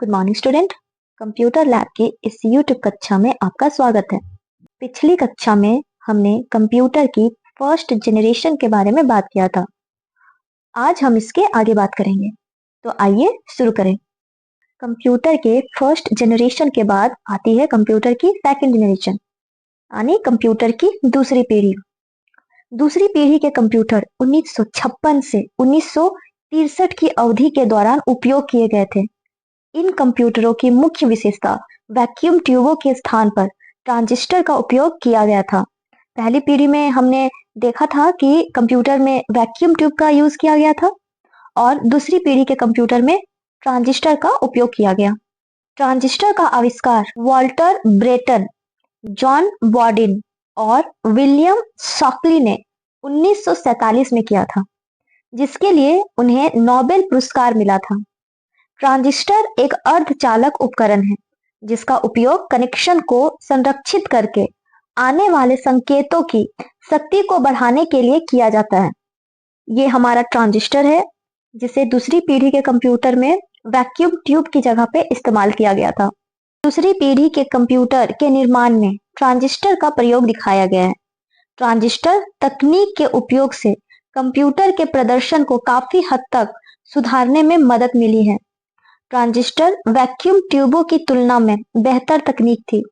Good morning student. Computer lab के इस YouTube कक्षा में आपका स्वागत है। पिछली कक्षा में हमने कंप्यूटर की फर्स्ट जनरेशन के बारे में बात किया था। आज हम इसके आगे बात करेंगे, तो आइए शुरू करें। कंप्यूटर के फर्स्ट जनरेशन के बाद आती है कंप्यूटर की सेकंड जनरेशन, यानी कंप्यूटर की दूसरी पीढ़ी। दूसरी पीढ़ी के कंप्यूटर 1956 से 1963 की अवधि के दौरान उपयोग किए गए थे। इन कंप्यूटरों की मुख्य विशेषता वैक्यूम ट्यूबों के स्थान पर ट्रांजिस्टर का उपयोग किया गया था। पहली पीढ़ी में हमने देखा था कि कंप्यूटर में वैक्यूम ट्यूब का यूज किया गया था और दूसरी पीढ़ी के कंप्यूटर में ट्रांजिस्टर का उपयोग किया गया। ट्रांजिस्टर का आविष्कार वॉल्टर ब्रेटन, जॉन बॉडिन और विलियम शॉकली ने 1947 में किया था, जिसके लिए उन्हें नोबेल पुरस्कार मिला था। ट्रांजिस्टर एक अर्धचालक उपकरण है जिसका उपयोग कनेक्शन को संरक्षित करके आने वाले संकेतों की शक्ति को बढ़ाने के लिए किया जाता है। ये हमारा ट्रांजिस्टर है जिसे दूसरी पीढ़ी के कंप्यूटर में वैक्यूम ट्यूब की जगह पे इस्तेमाल किया गया था। दूसरी पीढ़ी के कंप्यूटर के निर्माण में ट्रांजिस्टर का प्रयोग दिखाया गया है। ट्रांजिस्टर तकनीक के उपयोग से कंप्यूटर के प्रदर्शन को काफी हद तक सुधारने में मदद मिली है। ट्रांजिस्टर वैक्यूम ट्यूबों की तुलना में बेहतर तकनीक थी।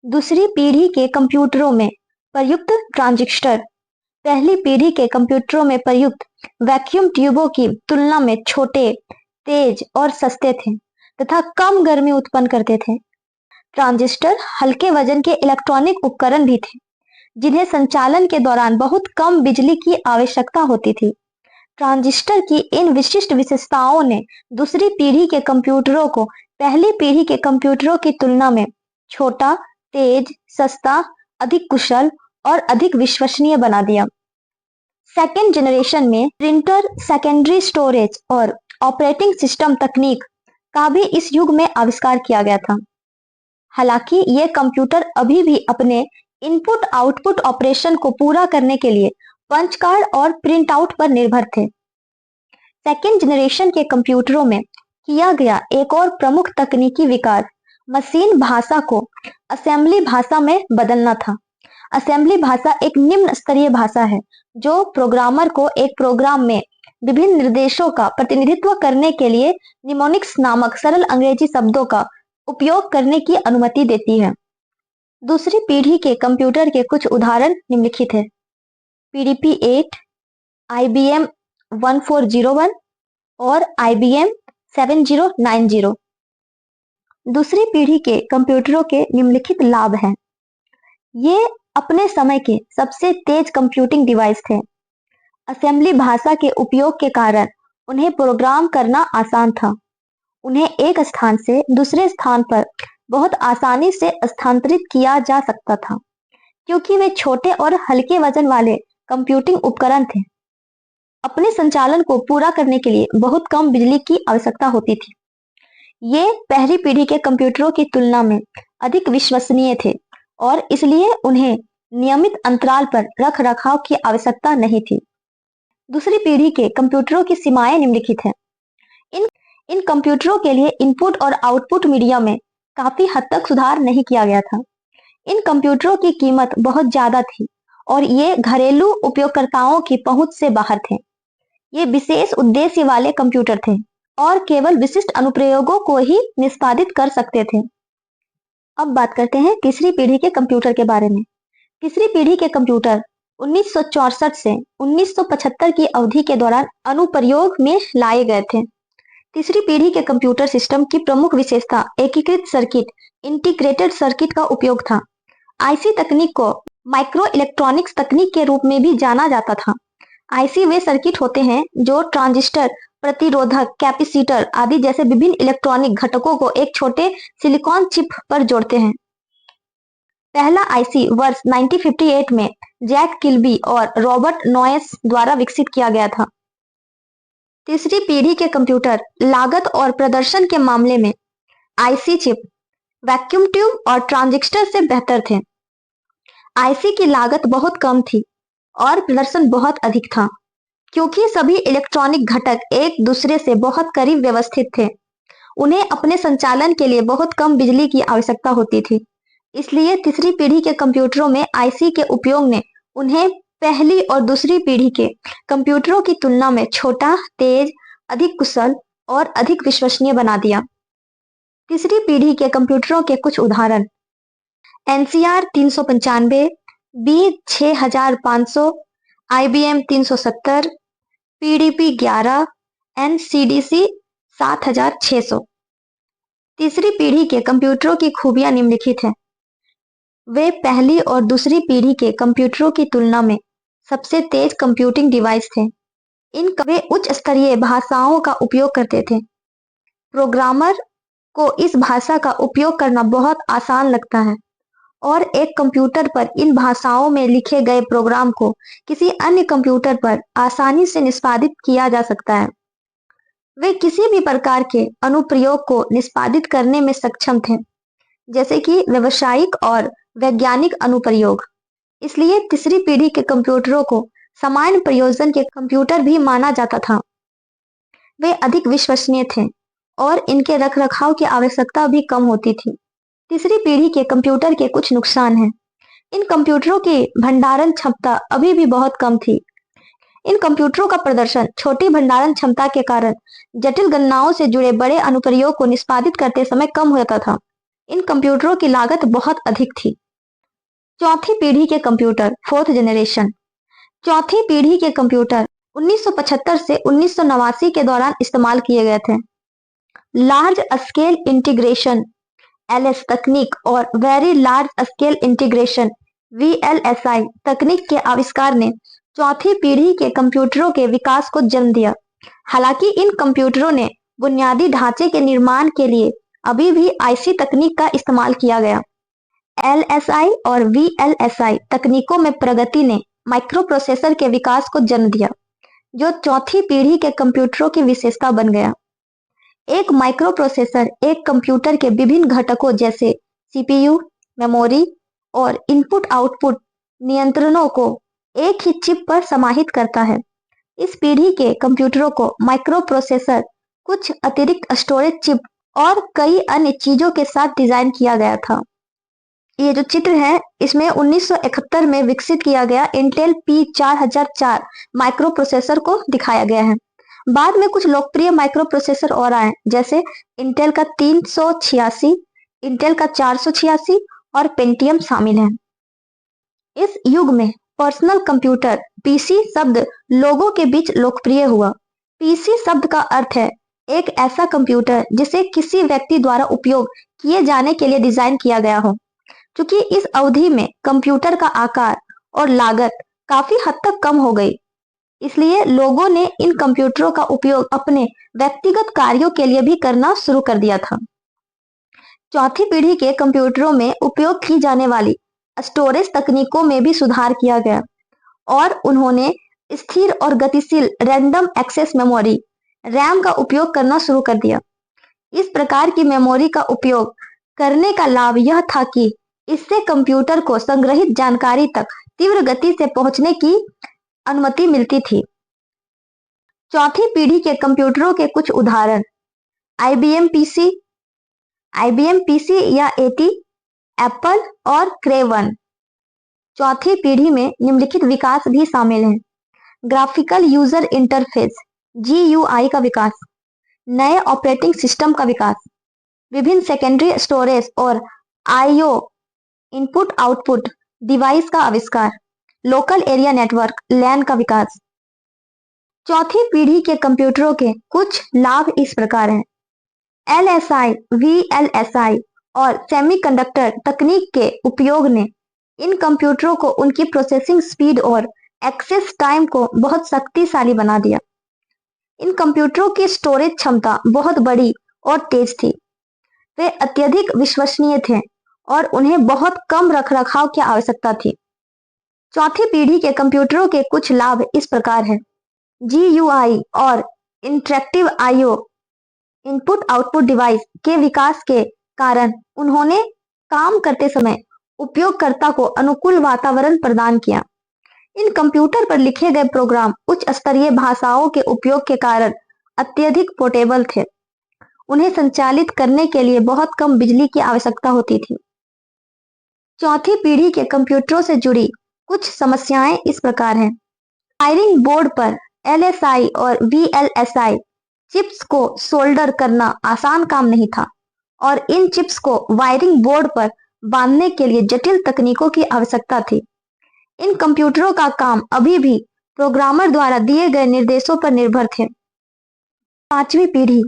दूसरी पीढ़ी के कंप्यूटरों में प्रयुक्त ट्रांजिस्टर पहली पीढ़ी के कंप्यूटरों में प्रयुक्त वैक्यूम ट्यूबों की तुलना में छोटे, तेज और सस्ते थे तथा कम गर्मी उत्पन्न करते थे। ट्रांजिस्टर हल्के वजन के इलेक्ट्रॉनिक उपकरण भी थे जिन्हें संचालन के दौरान बहुत कम बिजली की आवश्यकता होती थी। ट्रांजिस्टर की इन विशिष्ट विशेषताओं ने दूसरी पीढ़ी के कंप्यूटरों को पहली पीढ़ी के कंप्यूटरों की तुलना में छोटा, तेज, सस्ता, अधिक कुशल और अधिक विश्वसनीय बना दिया। सेकेंड जनरेशन में प्रिंटर, सेकेंडरी स्टोरेज और ऑपरेटिंग सिस्टम तकनीक का भी इस युग में आविष्कार किया गया था। हालांकि ये कंप्यूटर अभी भी अपने इनपुट आउटपुट ऑपरेशन को पूरा करने के लिए पंच कार्ड और प्रिंट आउट पर निर्भर थे। सेकेंड जनरेशन के कंप्यूटरों में किया गया एक और प्रमुख तकनीकी विकास मशीन भाषा को असेंबली भाषा में बदलना था। असेंबली भाषा एक निम्न स्तरीय भाषा है जो प्रोग्रामर को एक प्रोग्राम में विभिन्न निर्देशों का प्रतिनिधित्व करने के लिए निमोनिक्स नामक सरल अंग्रेजी शब्दों का उपयोग करने की अनुमति देती है। दूसरी पीढ़ी के कंप्यूटर के कुछ उदाहरण निम्नलिखित है। PDP-8, IBM 1401 और IBM 7090। दूसरी पीढ़ी के कंप्यूटरों के निम्नलिखित लाभ हैं। ये अपने समय के सबसे तेज कंप्यूटिंग डिवाइस थे। असेंबली भाषा के उपयोग के कारण उन्हें प्रोग्राम करना आसान था। उन्हें एक स्थान से दूसरे स्थान पर बहुत आसानी से स्थानांतरित किया जा सकता था क्योंकि वे छोटे और हल्के वजन वाले कंप्यूटिंग उपकरण थे। अपने संचालन को पूरा करने के लिए बहुत कम बिजली की आवश्यकता होती थी। ये पहली पीढ़ी के कंप्यूटरों की तुलना में अधिक विश्वसनीय थे और इसलिए उन्हें नियमित अंतराल पर रख रखाव की आवश्यकता नहीं थी। दूसरी पीढ़ी के कंप्यूटरों की सीमाएं निम्नलिखित हैं। इन कंप्यूटरों के लिए इनपुट और आउटपुट मीडिया में काफी हद तक सुधार नहीं किया गया था। इन कंप्यूटरों की कीमत बहुत ज्यादा थी और ये घरेलू उपयोगकर्ताओं की पहुंच से बाहर थे। ये विशेष उद्देश्य वाले कंप्यूटर थे और केवल विशिष्ट अनुप्रयोगों को ही निष्पादित कर सकते थे। अब बात करते हैं तीसरी पीढ़ी के कंप्यूटर के बारे में। तीसरी पीढ़ी के कंप्यूटर 1964 से 1975 की अवधि के दौरान अनुप्रयोग में लाए गए थे। तीसरी पीढ़ी के कंप्यूटर सिस्टम की प्रमुख विशेषता एकीकृत सर्किट, इंटीग्रेटेड सर्किट का उपयोग था। आईसी तकनीक को माइक्रो इलेक्ट्रॉनिक्स तकनीक के रूप में भी जाना जाता था। आईसी वे सर्किट होते हैं जो ट्रांजिस्टर, प्रतिरोधक, कैपेसिटर आदि जैसे विभिन्न इलेक्ट्रॉनिक घटकों को एक छोटे सिलिकॉन चिप पर जोड़ते हैं। पहला आईसी वर्ष 1958 में जैक किल्बी और रॉबर्ट नोयस द्वारा विकसित किया गया था। तीसरी पीढ़ी के कंप्यूटर लागत और प्रदर्शन के मामले में आईसी चिप, वैक्यूम ट्यूब और ट्रांजिस्टर से बेहतर थे। आईसी की लागत बहुत कम थी और प्रदर्शन बहुत अधिक था क्योंकि सभी इलेक्ट्रॉनिक घटक एक दूसरे से बहुत करीब व्यवस्थित थे उन्हें अपने संचालन के लिए बहुत कम बिजली की आवश्यकता होती थी। इसलिए तीसरी पीढ़ी के कंप्यूटरों में आईसी के उपयोग ने उन्हें पहली और दूसरी पीढ़ी के कंप्यूटरों की तुलना में छोटा, तेज, अधिक कुशल और अधिक विश्वसनीय बना दिया। तीसरी पीढ़ी के कंप्यूटरों के कुछ उदाहरण: NCR 395, B 6500, IBM 370, PDP 11, NCDC 7600। तीसरी पीढ़ी के कंप्यूटरों की खूबियां निम्नलिखित हैं। वे पहली और दूसरी पीढ़ी के कंप्यूटरों की तुलना में सबसे तेज कंप्यूटिंग डिवाइस थे। वे उच्च स्तरीय भाषाओं का उपयोग करते थे। प्रोग्रामर को इस भाषा का उपयोग करना बहुत आसान लगता है और एक कंप्यूटर पर इन भाषाओं में लिखे गए प्रोग्राम को किसी अन्य कंप्यूटर पर आसानी से निष्पादित किया जा सकता है। वे किसी भी प्रकार के अनुप्रयोग को निष्पादित करने में सक्षम थे, जैसे कि व्यावसायिक और वैज्ञानिक अनुप्रयोग। इसलिए तीसरी पीढ़ी के कंप्यूटरों को सामान्य प्रयोजन के कंप्यूटर भी माना जाता था। वे अधिक विश्वसनीय थे और इनके रखरखाव की आवश्यकता भी कम होती थी। तीसरी पीढ़ी के कंप्यूटर के कुछ नुकसान हैं। इन कंप्यूटरों की भंडारण क्षमता अभी भी बहुत कम थी। इन कंप्यूटरों का प्रदर्शन छोटी भंडारण क्षमता के कारण जटिल गणनाओं से जुड़े बड़े अनुप्रयोग को निष्पादित करते समय कम हो जाता था। इन कंप्यूटरों की लागत बहुत अधिक थी। चौथी पीढ़ी के कंप्यूटर, फोर्थ जनरेशन। चौथी पीढ़ी के कंप्यूटर 1975 से 1989 के दौरान इस्तेमाल किए गए थे। लार्ज स्केल इंटीग्रेशन LS तकनीक और very large scale integration VLSI तकनीक के आविष्कार ने चौथी पीढ़ी के कंप्यूटरों के विकास को जन्म दिया। हालांकि इन कंप्यूटरों ने बुनियादी ढांचे के निर्माण के लिए अभी भी IC तकनीक का इस्तेमाल किया गया। LSI और VLSI तकनीकों में प्रगति ने माइक्रो प्रोसेसर के विकास को जन्म दिया, जो चौथी पीढ़ी के कंप्यूटरों की विशेषता बन गया। एक माइक्रो प्रोसेसर एक कंप्यूटर के विभिन्न घटकों जैसे CPU, मेमोरी और इनपुट आउटपुट नियंत्रणों को एक ही चिप पर समाहित करता है। इस पीढ़ी के कंप्यूटरों को माइक्रो प्रोसेसर, कुछ अतिरिक्त स्टोरेज चिप और कई अन्य चीजों के साथ डिजाइन किया गया था। ये जो चित्र है, इसमें 1971 में विकसित किया गया इंटेल P4004 माइक्रो प्रोसेसर को दिखाया गया है। बाद में कुछ लोकप्रिय माइक्रो प्रोसेसर और आए, जैसे इंटेल का 386, इंटेल का 486 और पेंटियम शामिल हैं। इस युग में पर्सनल कंप्यूटर PC शब्द लोगों के बीच लोकप्रिय हुआ। PC शब्द का अर्थ है एक ऐसा कंप्यूटर जिसे किसी व्यक्ति द्वारा उपयोग किए जाने के लिए डिजाइन किया गया हो। क्योंकि इस अवधि में कंप्यूटर का आकार और लागत काफी हद तक कम हो गई, इसलिए लोगों ने इन कंप्यूटरों का उपयोग अपने व्यक्तिगत कार्यों के लिए भी करना शुरू कर दिया था। चौथी पीढ़ी के कंप्यूटरों में उपयोग की जाने वाली स्टोरेज तकनीकों में भी सुधार किया गया और उन्होंने स्थिर और गतिशील रैंडम एक्सेस मेमोरी RAM का उपयोग करना शुरू कर दिया। इस प्रकार की मेमोरी का उपयोग करने का लाभ यह था कि इससे कंप्यूटर को संग्रहित जानकारी तक तीव्र गति से पहुंचने की अनुमति मिलती थी। चौथी पीढ़ी के कंप्यूटरों के कुछ उदाहरण: IBM PC या AT, एप्पल और Cray-1। चौथी पीढ़ी में निम्नलिखित विकास भी शामिल हैं: ग्राफिकल यूजर इंटरफेस GUI का विकास, नए ऑपरेटिंग सिस्टम का विकास, विभिन्न सेकेंडरी स्टोरेज और IO इनपुट आउटपुट डिवाइस का आविष्कार, लोकल एरिया नेटवर्क LAN का विकास। चौथी पीढ़ी के कंप्यूटरों के कुछ लाभ इस प्रकार हैं: LSI, VLSI और सेमीकंडक्टर तकनीक के उपयोग ने इन कंप्यूटरों को उनकी प्रोसेसिंग स्पीड और एक्सेस टाइम को बहुत शक्तिशाली बना दिया। इन कंप्यूटरों की स्टोरेज क्षमता बहुत बड़ी और तेज थी। वे अत्यधिक विश्वसनीय थे और उन्हें बहुत कम रखरखाव की आवश्यकता थी। चौथी पीढ़ी के कंप्यूटरों के कुछ लाभ इस प्रकार हैं: GUI और interactive IO input output device के विकास के कारण उन्होंने काम करते समय उपयोगकर्ता को अनुकूल वातावरण प्रदान किया। इन कंप्यूटर पर लिखे गए प्रोग्राम उच्च स्तरीय भाषाओं के उपयोग के कारण अत्यधिक पोर्टेबल थे। उन्हें संचालित करने के लिए बहुत कम बिजली की आवश्यकता होती थी। चौथी पीढ़ी के कंप्यूटरों से जुड़ी कुछ समस्याएं इस प्रकार हैं। वायरिंग बोर्ड पर LSI और VLSI चिप्स को सोल्डर करना आसान काम नहीं था और इन चिप्स को वायरिंग बोर्ड पर बांधने के लिए जटिल तकनीकों की आवश्यकता थी। इन कंप्यूटरों का काम अभी भी प्रोग्रामर द्वारा दिए गए निर्देशों पर निर्भर थे। पांचवी पीढ़ी।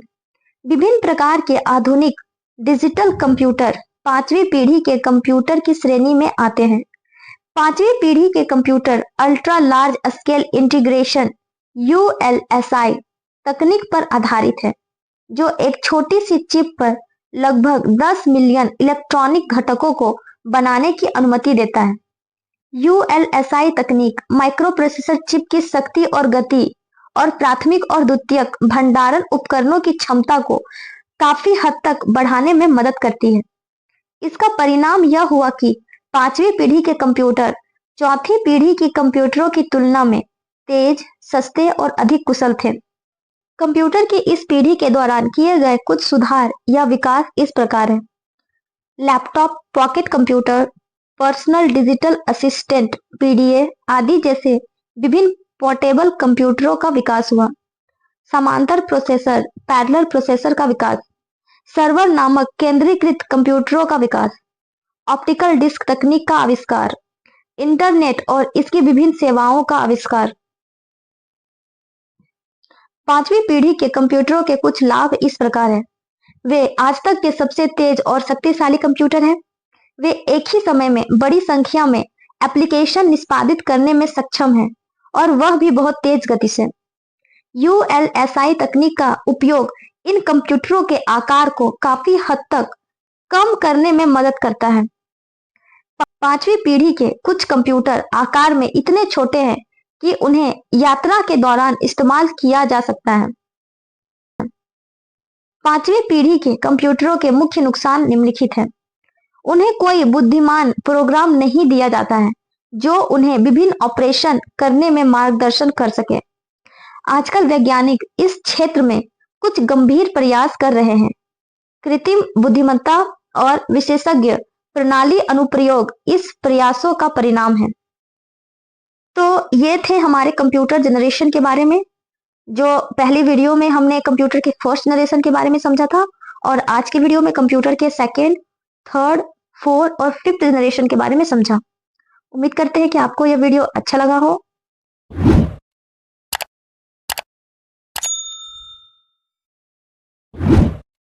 विभिन्न प्रकार के आधुनिक डिजिटल कंप्यूटर पांचवी पीढ़ी के कंप्यूटर की श्रेणी में आते हैं। पांचवी पीढ़ी के computer ultra large scale integration ULSI तकनीक पर आधारित है, जो एक छोटी सी चिप पर लगभग 10 मिलियन इलेक्ट्रॉनिक घटकों को बनाने की अनुमति देता है। ULSI तकनीक माइक्रोप्रोसेसर चिप की शक्ति और गति और प्राथमिक और द्वितीयक भंडारण उपकरणों की क्षमता को काफी हद तक बढ़ाने में मदद करती है। इसका परिणाम यह हुआ कि पांचवी पीढ़ी के कंप्यूटर चौथी पीढ़ी की कंप्यूटरों की तुलना में तेज, सस्ते और अधिक कुशल थे। कंप्यूटर की इस पीढ़ी के दौरान किए गए कुछ सुधार या विकास इस प्रकार है। Laptop, pocket computer, personal digital assistant PDA आदि जैसे विभिन्न पोर्टेबल कंप्यूटरों का विकास हुआ। समांतर प्रोसेसर, पैरेलल प्रोसेसर का विकास, सर्वर नामक केंद्रीकृत कंप्यूटरों का विकास, ऑप्टिकल डिस्क तकनीक का आविष्कार, इंटरनेट और इसकी विभिन्न सेवाओं का आविष्कार। पांचवी पीढ़ी के कंप्यूटरों के कुछ लाभ इस प्रकार हैं। वे आज तक के सबसे तेज और शक्तिशाली कंप्यूटर हैं। वे एक ही समय में बड़ी संख्या में एप्लीकेशन निष्पादित करने में सक्षम हैं और वह भी बहुत तेज गति से। ULSI तकनीक का उपयोग इन कंप्यूटरों के आकार को काफी हद तक कम करने में मदद करता है। पांचवी पीढ़ी के कुछ कंप्यूटर आकार में इतने छोटे हैं कि उन्हें यात्रा के दौरान इस्तेमाल किया जा सकता है। पांचवी पीढ़ी के कंप्यूटरों के मुख्य नुकसान निम्नलिखित हैं। उन्हें कोई बुद्धिमान प्रोग्राम नहीं दिया जाता है जो उन्हें विभिन्न ऑपरेशन करने में मार्गदर्शन कर सके। आजकल वैज्ञानिक इस क्षेत्र में कुछ गंभीर प्रयास कर रहे हैं। कृत्रिम बुद्धिमत्ता और विशेषज्ञ प्रणाली अनुप्रयोग इस प्रयासों का परिणाम है। तो ये थे हमारे कंप्यूटर जनरेशन के बारे में। जो पहली वीडियो में हमने कंप्यूटर के फर्स्ट जनरेशन के बारे में समझा था और आज की वीडियो में कंप्यूटर के सेकेंड, थर्ड, फोर्थ और फिफ्थ जनरेशन के बारे में समझा। उम्मीद करते हैं कि आपको यह वीडियो अच्छा लगा हो।